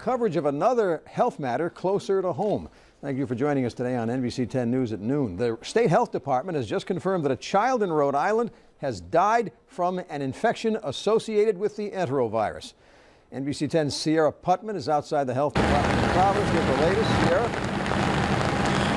coverage of another health matter closer to home. Thank you for joining us today on NBC 10 News at noon. The State Health Department has just confirmed that a child in Rhode Island has died from an infection associated with the enterovirus. NBC 10's Sierra Putman is outside the Health Department in Providence with the latest. Sierra?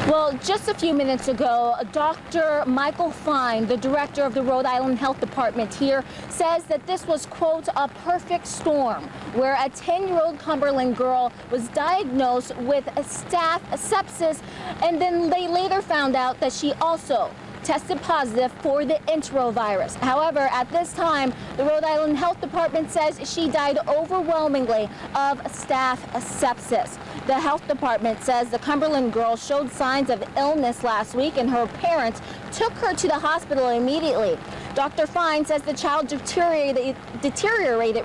Well, just a few minutes ago, Dr. Michael Fine, the director of the Rhode Island Health Department here, says that this was, quote, a perfect storm, where a 10-year-old Cumberland girl was diagnosed with a staph, sepsis, and then they later found out that she also tested positive for the enterovirus. However, at this time, the Rhode Island Health Department says she died overwhelmingly of staph sepsis. The health department says the Cumberland girl showed signs of illness last week and her parents took her to the hospital immediately. Dr. Fine says the child deteriorated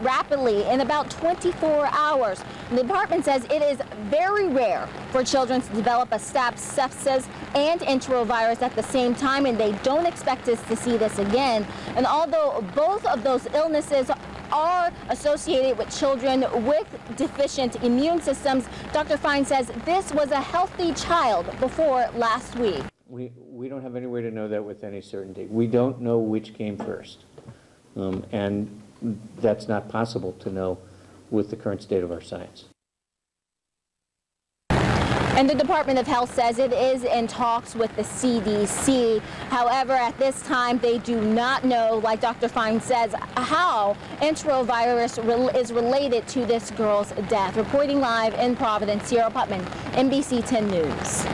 rapidly in about 24 hours. The department says it is very rare for children to develop a staph, sepsis, and enterovirus at the same time, and they don't expect us to see this again. And although both of those illnesses are associated with children with deficient immune systems, Dr. Fine says this was a healthy child before last week. We don't have any way to know that with any certainty. We don't know which came first, and that's not possible to know with the current state of our science. And the Department of Health says it is in talks with the CDC. However, at this time, they do not know, like Dr. Fine says, how enterovirus is related to this girl's death. Reporting live in Providence, Sierra Putman, NBC 10 News.